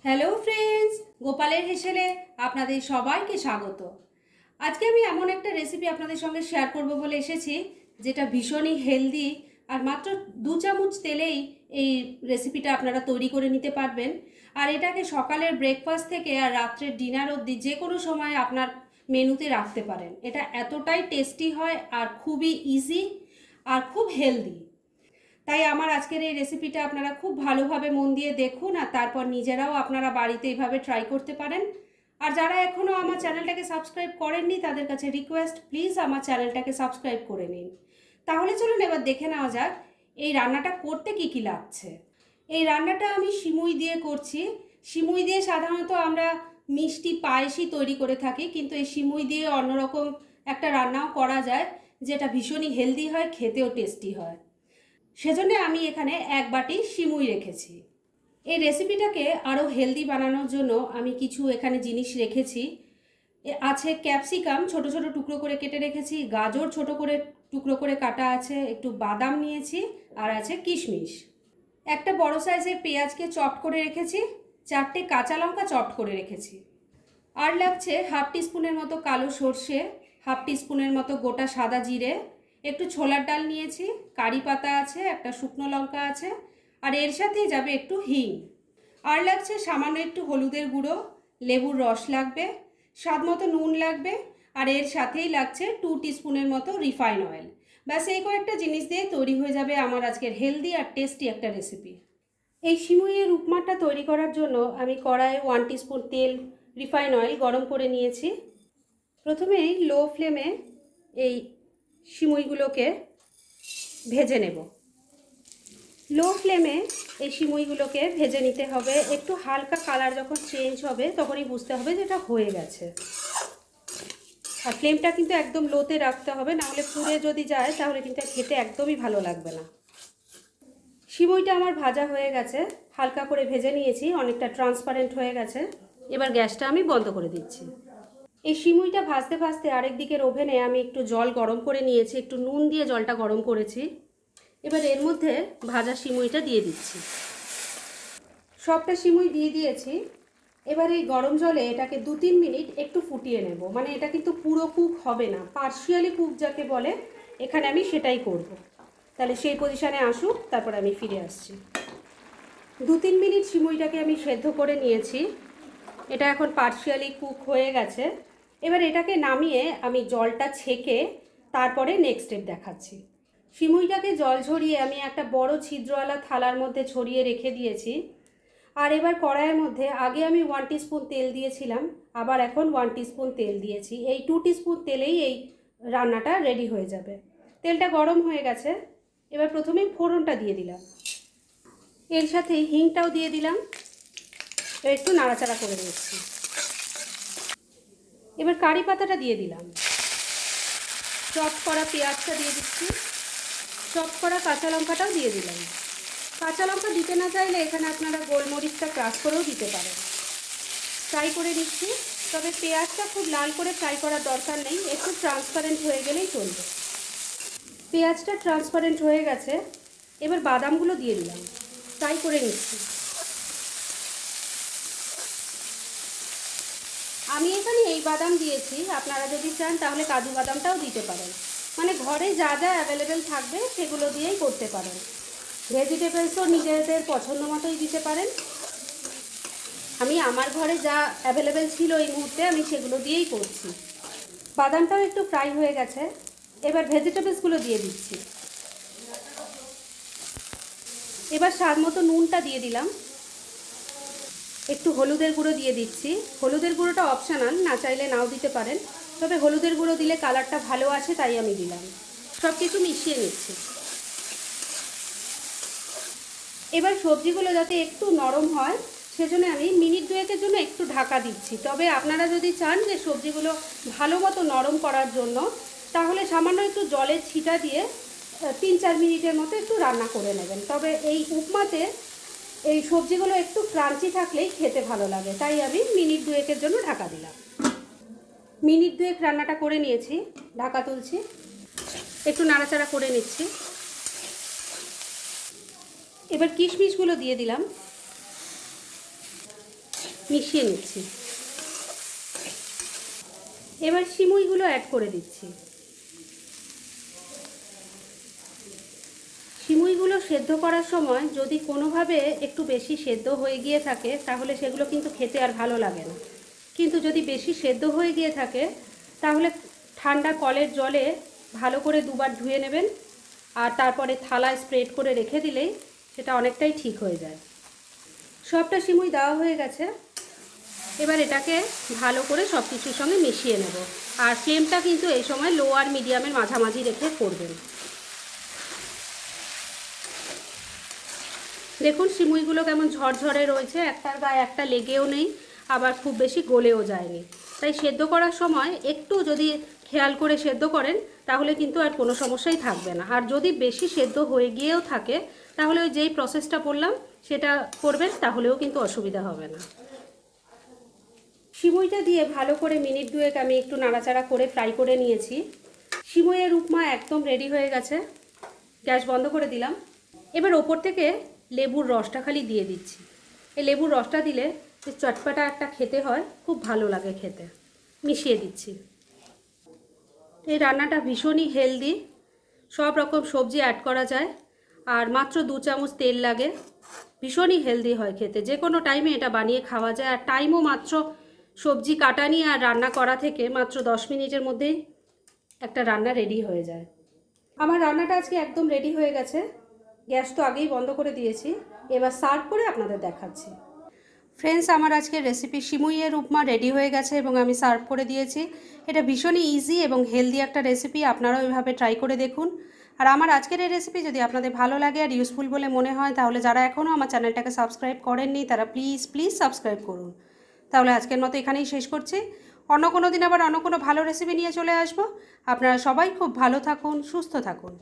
Hello friends, গোপালের হেসেলে আপনাদের সবাইকে স্বাগত। আজকে আমি এমন একটা রেসিপি আপনাদের সঙ্গে শেয়ার করব বলে এসেছি, যেটা ভীষণই হেলদি আর মাত্র 2 চামচ তেলেই এই রেসিপিটা আপনারা তৈরি করে নিতে পারবেন। আর এটাকে সকালের ব্রেকফাস্ট থেকে আর রাত্রের ডিনার অবধি যে কোনো সময় আপনার মেনুতে রাখতে পারেন। এটা এতটাই টেস্টি হয় আর খুবই ইজি আর খুব হেলদি। তাই আমার আজকের এই রেসিপিটা আপনারা খুব ভালোভাবে মন দিয়ে দেখুন আর তারপর নিজেরাও আপনারা বাড়িতে এইভাবে ট্রাই করতে পারেন। আর যারা এখনও আমার চ্যানেলটাকে সাবস্ক্রাইব করেননি তাদের কাছে রিকোয়েস্ট, প্লিজ আমার চ্যানেলটাকে সাবস্ক্রাইব করে নিন। তাহলে চলুন এবার দেখে নেওয়া যাক এই রান্নাটা করতে কি কি লাগছে। এই রান্নাটা আমি সিমুই দিয়ে করছি। সিমুই দিয়ে সাধারণত আমরা মিষ্টি পায়েসই তৈরি করে থাকি, কিন্তু এই সিমুই দিয়ে অন্যরকম একটা রান্নাও করা যায়, যেটা ভীষণই হেলদি হয়, খেতেও টেস্টি হয়। সেজন্য আমি এখানে 1 বাটি সিমুই রেখেছি। এই রেসিপিটাকে আরও হেলদি বানানোর জন্য আমি কিছু এখানে জিনিস রেখেছি। আছে ক্যাপসিকাম ছোট ছোট টুকরো করে কেটে রেখেছি, গাজর ছোট করে টুকরো করে কাটা আছে, একটু বাদাম নিয়েছি, আর আছে কিশমিশ। একটা বড় সাইজের পেঁয়াজকে চপ করে রেখেছি, 4টে কাঁচা লঙ্কা চপ করে রেখেছি। আর লাগছে 1/2 টিস্পুনের মতো কালো সর্ষে, 1/2 টিস্পুনের মতো গোটা সাদা জিরে, একটু ছোলার ডাল নিয়েছি, কারি পাতা আছে, একটা শুকনো লঙ্কা আছে, আর এর সাথেই যাবে একটু হিং। আর লাগছে সামান্য একটু হলুদের গুঁড়ো, লেবুর রস লাগবে, স্বাদ মতো নুন লাগবে, আর এর সাথেই লাগছে 2 টিস্পুনের মতো রিফাইন অয়েল। ব্যাস এই কয়েকটা জিনিস দিয়ে তৈরি হয়ে যাবে আমার আজকের হেলদি আর টেস্টি একটা রেসিপি। এই সিমুইয়ের উপমাটা তৈরি করার জন্য আমি কড়াইয়ে 1 টিস্পুন তেল রিফাইন অয়েল গরম করে নিয়েছি। প্রথমেই লো ফ্লেমে এই সিমুইগুলোকে ভেজে নেব। লো ফ্লেমে এই সিমুইগুলোকে ভেজে নিতে হবে। একটু হালকা কালার যখন চেঞ্জ হবে তখনই বুঝতে হবে যে এটা হয়ে গেছে। আর ফ্লেমটা কিন্তু একদম লোতে রাখতে হবে, নাহলে পুড়ে যদি যায় তাহলে কিন্তু খেতে একদমই ভালো লাগবে না। সিমুইটা আমার ভাজা হয়ে গেছে, হালকা করে ভেজে নিয়েছি, অনেকটা ট্রান্সপারেন্ট হয়ে গেছে। এবার গ্যাসটা আমি বন্ধ করে দিচ্ছি। এই সিমুইটা ভাজতে ভাজতে আরেক দিকের ওভেনে আমি একটু জল গরম করে নিয়েছি, একটু নুন দিয়ে জলটা গরম করেছি। এবার এর মধ্যে ভাজা সিমুইটা দিয়ে দিচ্ছি। সবটা সিমুই দিয়ে দিয়েছি। এবার এই গরম জলে এটাকে 2-3 মিনিট একটু ফুটিয়ে নেব। মানে এটা কিন্তু পুরো কুক হবে না, পার্শিয়ালি কুক যাকে বলে, এখানে আমি সেটাই করব। তাহলে সেই পজিশানে আসুক, তারপর আমি ফিরে আসছি। 2-3 মিনিট সিমুইটাকে আমি সেদ্ধ করে নিয়েছি। এটা এখন পার্শিয়ালি কুক হয়ে গেছে। এবার এটাকে নামিয়ে আমি জলটা ছেঁকে তারপরে নেক্সট স্টেপ দেখাচ্ছি। সিমুইটাকে জল ঝরিয়ে আমি একটা বড় ছিদ্রওয়ালা থালার মধ্যে ছড়িয়ে রেখে দিয়েছি। আর এবার কড়াইয়ের মধ্যে আগে আমি 1 টিস্পুন তেল দিয়েছিলাম, আবার এখন 1 টিস্পুন তেল দিয়েছি। এই 2 টিস্পুন তেলেই এই রান্নাটা রেডি হয়ে যাবে। তেলটা গরম হয়ে গেছে। এবার প্রথমেই ফোড়নটা দিয়ে দিলাম, এর সাথে হিংটাও দিয়ে দিলাম, একটু নাড়াচাড়া করে নিচ্ছি। এবার কারি পাতাটা দিয়ে দিলাম, চপ করা পেঁয়াজটা দিয়ে দিচ্ছি, চপ করা কাঁচা লঙ্কাটাও দিয়ে দিলাম। কাঁচা লঙ্কা দিতে না চাইলে এখানে আপনারা গোলমরিচটা ক্রাশ করেও দিতে পারেন। ফ্রাই করে নিচ্ছি, তবে পেঁয়াজটা খুব লাল করে ফ্রাই করার দরকার নেই, একটু ট্রান্সপারেন্ট হয়ে গেলেই চলবে। পেঁয়াজটা ট্রান্সপারেন্ট হয়ে গেছে। এবার বাদামগুলো দিয়ে দিলাম, ফ্রাই করে নিচ্ছি। আমি এখানে এই বাদাম দিয়েছি, আপনারা যদি চান তাহলে কাজু বাদামটাও দিতে পারেন। মানে ঘরে যা যা অ্যাভেলেবেল থাকবে সেগুলো দিয়েই করতে পারেন। ভেজিটেবলসও নিজেদের পছন্দ মতোই দিতে পারেন। আমি আমার ঘরে যা অ্যাভেলেবেল ছিল এই মুহূর্তে আমি সেগুলো দিয়েই করছি। বাদামটাও একটু ফ্রাই হয়ে গেছে। এবার ভেজিটেবলসগুলো দিয়ে দিচ্ছি। এবার স্বাদ মতো নুনটা দিয়ে দিলাম, একটু হলুদের গুঁড়ো দিয়ে দিচ্ছি। হলুদের গুঁড়োটা অপশনাল, না চাইলে নাও দিতে পারেন, তবে হলুদের গুঁড়ো দিলে কালারটা ভালো আসে তাই আমি দিলাম। সব কিছু মিশিয়ে নিচ্ছি। এবার সবজিগুলো যাতে একটু নরম হয় সেজন্য আমি মিনিট 2-এর জন্য একটু ঢাকা দিচ্ছি। তবে আপনারা যদি চান যে সবজিগুলো ভালো মতো নরম করার জন্য, তাহলে সামান্য একটু জলের ছিটা দিয়ে 3-4 মিনিটের মতো একটু রান্না করে নেবেন। তবে এই উপমাতে এই সবজিগুলো একটু ক্রাঞ্চি থাকলেই খেতে ভালো লাগে, তাই আমি মিনিট 2-এর জন্য ঢাকা দিলাম। মিনিট 2 রান্নাটা করে নিয়েছি, ঢাকা তুলছি, একটু নাড়াচাড়া করে নিচ্ছি। এবার কিশমিশগুলো দিয়ে দিলাম, মিশিয়ে নিচ্ছি। এবার সিমুইগুলো অ্যাড করে দিচ্ছি। সিমুইগুলো সেদ্ধ করার সময় যদি কোনোভাবে একটু বেশি সেদ্ধ হয়ে গিয়ে থাকে তাহলে সেগুলো কিন্তু খেতে আর ভালো লাগে না। কিন্তু যদি বেশি সেদ্ধ হয়ে গিয়ে থাকে তাহলে ঠান্ডা কলের জলে ভালো করে দুবার ধুয়ে নেবেন, আর তারপরে থালায় স্প্রেড করে রেখে দিলেই সেটা অনেকটাই ঠিক হয়ে যায়। সবটা সিমুই দেওয়া হয়ে গেছে। এবার এটাকে ভালো করে সব কিছুর সঙ্গে মিশিয়ে নেব, আর ফ্লেমটা কিন্তু এই সময় লো আর মিডিয়ামের মাঝামাঝি রেখে করবেন। দেখুন সিমুইগুলো কেমন ঝরঝরে রয়েছে, একটার গায়ে একটা লেগেও নেই, আবার খুব বেশি গলেও যায়নি। তাই সেদ্ধ করার সময় একটু যদি খেয়াল করে সেদ্ধ করেন তাহলে কিন্তু আর কোনো সমস্যাই থাকবে না। আর যদি বেশি সেদ্ধ হয়ে গিয়েও থাকে তাহলে ওই যেই প্রসেসটা বললাম সেটা করবেন, তাহলেও কিন্তু অসুবিধা হবে না। সিমুইটা দিয়ে ভালো করে মিনিট দুয়েক আমি একটু নাড়াচাড়া করে ফ্রাই করে নিয়েছি। সিমুইয়ের উপমা একদম রেডি হয়ে গেছে। গ্যাস বন্ধ করে দিলাম। এবার ওপর থেকে লেবুর রসটা খালি দিয়ে দিচ্ছি। এই লেবুর রসটা দিলে যে চটপাটা একটা খেতে হয়, খুব ভালো লাগে খেতে। মিশিয়ে দিচ্ছি। এই রান্নাটা ভীষণই হেলদি, সব রকম সবজি অ্যাড করা যায়, আর মাত্র 2 চামচ তেল লাগে। ভীষণই হেলদি হয় খেতে, যে কোনো টাইমে এটা বানিয়ে খাওয়া যায়। আর টাইমও মাত্র সবজি কাটা নিয়ে আর রান্না করা থেকে মাত্র 10 মিনিটের মধ্যেই একটা রান্না রেডি হয়ে যায়। আমার রান্নাটা আজকে একদম রেডি হয়ে গেছে। গ্যাস তো আগেই বন্ধ করে দিয়েছি। এবার সার্ভ করে আপনাদের দেখাচ্ছি। ফ্রেন্ডস, আমার আজকের রেসিপি সিমুইয়ের উপমা রেডি হয়ে গেছে এবং আমি সার্ভ করে দিয়েছি। এটা ভীষণই ইজি এবং হেলদি একটা রেসিপি, আপনারাও এইভাবে ট্রাই করে দেখুন। আর আমার আজকের এই রেসিপি যদি আপনাদের ভালো লাগে আর ইউজফুল বলে মনে হয় তাহলে যারা এখনও আমার চ্যানেলটাকে সাবস্ক্রাইব করেননি তারা প্লিজ সাবস্ক্রাইব করুন। তাহলে আজকের মতো এখানেই শেষ করছি। অন্য কোনো দিন আবার অন্য কোনো ভালো রেসিপি নিয়ে চলে আসবো। আপনারা সবাই খুব ভালো থাকুন, সুস্থ থাকুন।